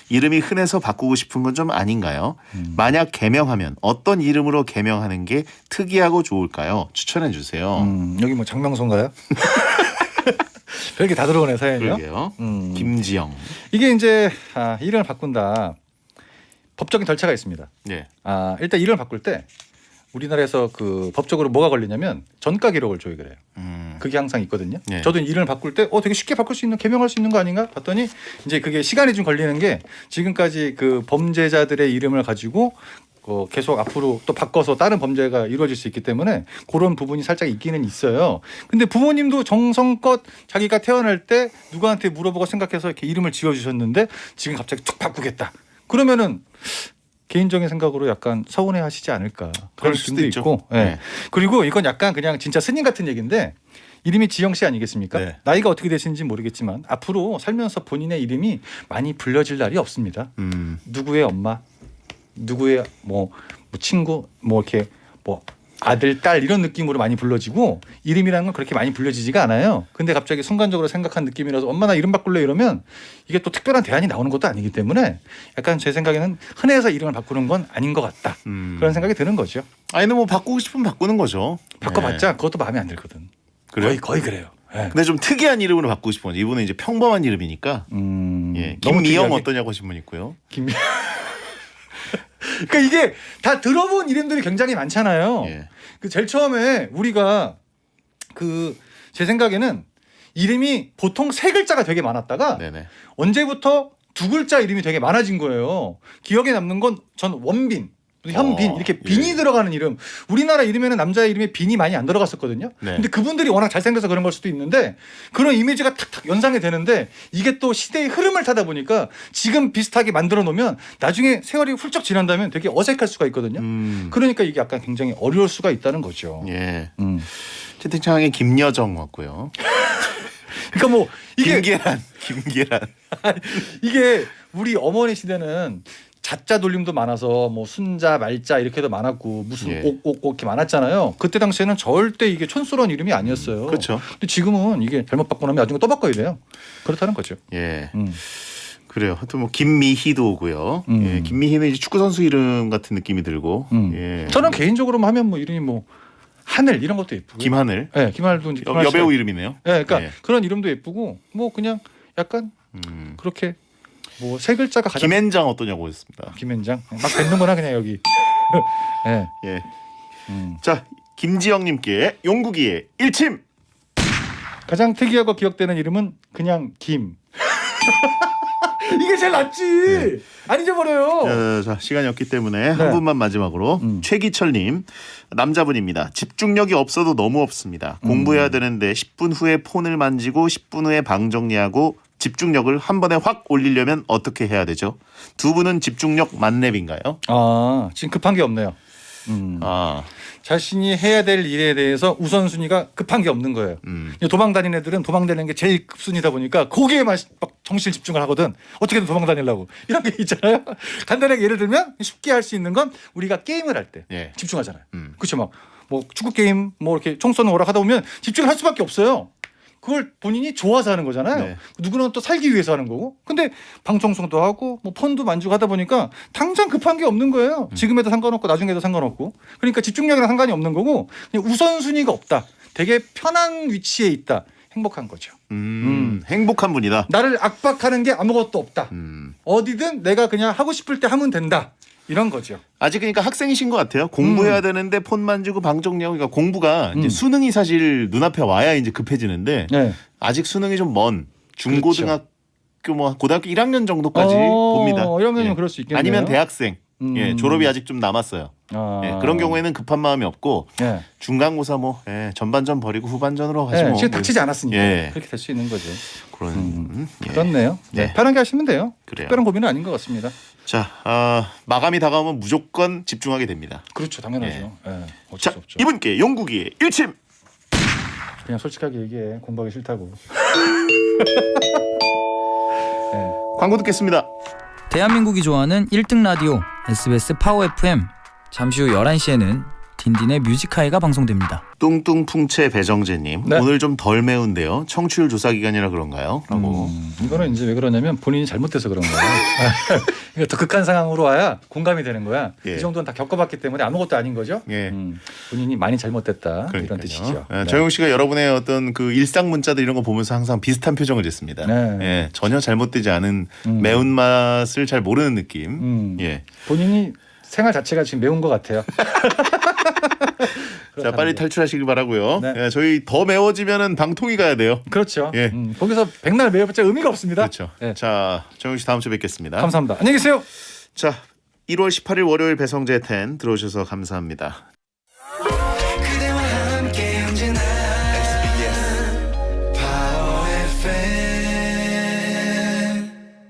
이름이 흔해서 바꾸고 싶은 건 좀 아닌가요? 만약 개명하면 어떤 이름으로 개명하는 게 특이하고 좋을까요? 추천해 주세요. 여기 뭐 장명소인가요? 별게 다 들어오네 사연이요. 그러게요. 김지영. 이게 이제 이름을 바꾼다. 법적인 절차가 있습니다. 네. 일단 이름을 바꿀 때 우리나라에서 그 법적으로 뭐가 걸리냐면 전가 기록을 조회를 해요. 그게 항상 있거든요. 네. 저도 이름을 바꿀 때 되게 쉽게 바꿀 수 있는 개명할 수 있는 거 아닌가 봤더니 이제 그게 시간이 좀 걸리는 게 지금까지 그 범죄자들의 이름을 가지고 계속 앞으로 또 바꿔서 다른 범죄가 이루어질 수 있기 때문에 그런 부분이 살짝 있기는 있어요. 근데 부모님도 정성껏 자기가 태어날 때 누구한테 물어보고 생각해서 이렇게 이름을 지어주셨는데 지금 갑자기 툭 바꾸겠다. 그러면은 개인적인 생각으로 약간 서운해 하시지 않을까 그런 그럴 수도 느낌도 있죠. 있고 예. 네. 그리고 이건 약간 그냥 진짜 스님 같은 얘기인데 이름이 지영 씨 아니겠습니까? 네. 나이가 어떻게 되시는지 모르겠지만 앞으로 살면서 본인의 이름이 많이 불려질 날이 없습니다. 누구의 엄마, 누구의 뭐 친구, 뭐 이렇게 뭐 아들, 딸 이런 느낌으로 많이 불러지고 이름이라는 건 그렇게 많이 불려지지가 않아요. 근데 갑자기 순간적으로 생각한 느낌이라서 엄마 나 이름 바꿀래 이러면 이게 또 특별한 대안이 나오는 것도 아니기 때문에 약간 제 생각에는 흔해서 이름을 바꾸는 건 아닌 것 같다. 그런 생각이 드는 거죠. 아니, 뭐 바꾸고 싶으면 바꾸는 거죠. 바꿔봤자 네. 그것도 마음에 안 들거든. 그래요? 거의 그래요. 예. 근데 좀 특이한 이름으로 바꾸고 싶은 거죠. 이분은 이제 평범한 이름이니까. 예. 너무 김미영 특이하게? 어떠냐고 하신 분 있고요. 김미영 그러니까 이게 다 들어본 이름들이 굉장히 많잖아요. 예. 그 제일 처음에 우리가 제 생각에는 이름이 보통 세 글자가 되게 많았다가 네네. 언제부터 두 글자 이름이 되게 많아진 거예요. 기억에 남는 건 전 원빈, 현빈 이렇게 빈이 예. 들어가는 이름. 우리나라 이름에는 남자 이름에 빈이 많이 안 들어갔었거든요. 네. 근데 그분들이 워낙 잘생겨서 그런 걸 수도 있는데 그런 이미지가 탁탁 연상이 되는데 이게 또 시대의 흐름을 타다 보니까 지금 비슷하게 만들어 놓으면 나중에 세월이 훌쩍 지난다면 되게 어색할 수가 있거든요. 그러니까 이게 약간 굉장히 어려울 수가 있다는 거죠. 예. 음. 채팅창에 김여정 왔고요. 그러니까 뭐 이게 김계란. 이게 우리 어머니 시대는 자자 돌림도 많아서 뭐 순자 말자 이렇게도 많았고 무슨 예. 옥옥옥 이렇게 많았잖아요. 그때 당시에는 절대 이게 촌스러운 이름이 아니었어요. 그렇죠. 근데 지금은 이게 잘못 바꾸고 나면 나중에 또 바꿔야 돼요. 그렇다는 거죠. 예. 음. 그래요. 하여튼 뭐 김미희도 오고요. 예. 김미희는 이제 축구 선수 이름 같은 느낌이 들고. 예. 저는 개인적으로 하면 뭐 이름이 뭐 하늘 이런 것도 예쁘고. 김하늘. 네, 김하늘도 이제 여배우 이름이네요. 네, 그러니까 예. 그런 이름도 예쁘고 뭐 그냥 약간 그렇게 뭐 세 글자가 가장 김앤장 어떠냐고 했습니다. 김현장 막 뱉는구나 그냥 여기. 네. 예. 자, 김지영님께 용국이의 일침. 가장 특이하고 기억되는 이름은 그냥 김. 이게 제일 낫지. 안 잊어버려요. 자, 시간이 없기 때문에 한 분만 마지막으로 최기철님 남자분입니다. 집중력이 없어도 너무 없습니다. 공부해야 되는데 10분 후에 폰을 만지고 10분 후에 방 정리하고 집중력을 한 번에 확 올리려면 어떻게 해야 되죠? 두 분은 집중력 만렙인가요? 아 지금 급한 게 없네요. 아, 자신이 해야 될 일에 대해서 우선순위가 급한 게 없는 거예요. 도망 다니는 애들은 도망다니는 게 제일 급순이다 보니까 거기에만 막 정신 집중을 하거든. 어떻게든 도망 다니려고. 이런 게 있잖아요. 간단하게 예를 들면 쉽게 할 수 있는 건 우리가 게임을 할 때 예. 집중하잖아요. 그렇죠. 막 뭐 축구 게임 뭐 이렇게 총 쏘는 거라 하다 보면 집중을 할 수밖에 없어요. 그걸 본인이 좋아서 하는 거잖아요. 네. 누구는 또 살기 위해서 하는 거고. 근데 방청소도 하고 뭐 폰도 만지고 하다 보니까 당장 급한 게 없는 거예요. 지금에도 상관없고 나중에도 상관없고. 그러니까 집중력이랑 상관이 없는 거고 그냥 우선순위가 없다. 되게 편한 위치에 있다. 행복한 거죠. 행복한 분이다. 나를 압박하는 게 아무것도 없다. 어디든 내가 그냥 하고 싶을 때 하면 된다. 이런 거죠. 아직 그러니까 학생이신 것 같아요. 공부해야 되는데 폰 만지고 방 정리하고 그러니까 공부가 이제 수능이 사실 눈앞에 와야 이제 급해지는데 네. 아직 수능이 좀 먼 중고등학교 뭐 고등학교 1학년 정도까지 봅니다. 1학년이면 예. 그럴 수 있겠네요. 아니면 대학생. 예, 졸업이 아직 좀 남았어요. 아. 예, 그런 경우에는 급한 마음이 없고 예. 중간고사 뭐 전반전 버리고 후반전으로 하지 예, 뭐. 지금 닥치지 않았으니까 예. 그렇게 될 수 있는 거죠. 그런 예. 그렇네요. 네. 네. 편하게 하시면 돼요. 그래요. 특별한 고민은 아닌 것 같습니다. 자, 마감이 다가오면 무조건 집중하게 됩니다. 그렇죠, 당연하죠. 예, 어쩔 자, 수 없죠. 이분께 용국이의 일침. 그냥 솔직하게 얘기해. 공부하기 싫다고. 예. 광고 듣겠습니다. 대한민국이 좋아하는 1등 라디오 SBS 파워 FM. 잠시 후 11시에는 딘딘의 뮤직하이가 방송됩니다. 뚱뚱풍채 배정재님 네. 오늘 좀 덜 매운데요. 청취율 조사 기간이라 그런가요? 라고. 이거는 이제 왜 그러냐면 본인이 잘못돼서 그런 거예요. 그러니까 더 극한 상황으로 와야 공감이 되는 거야. 예. 이 정도는 다 겪어봤기 때문에 아무것도 아닌 거죠. 예. 본인이 많이 잘못됐다 이런 그러니까요. 뜻이죠. 정용 씨가 여러분의 어떤 그 일상 문자들 이런 거 보면서 항상 비슷한 표정을 짓습니다. 네. 예, 전혀 잘못되지 않은 매운 맛을 잘 모르는 느낌. 예. 본인이 생활 자체가 지금 매운 것 같아요. 자, 빨리 탈출하시길 바라고요. 네. 예, 저희 더 매워지면은 방통위 가야 돼요. 그렇죠. 예. 거기서 백날 매워봤자 의미가 없습니다. 그렇죠. 예. 자, 정용 씨 다음 주에 뵙겠습니다. 감사합니다. 안녕히 계세요. 자, 1월 18일 월요일 배성재 10 들어오셔서 감사합니다.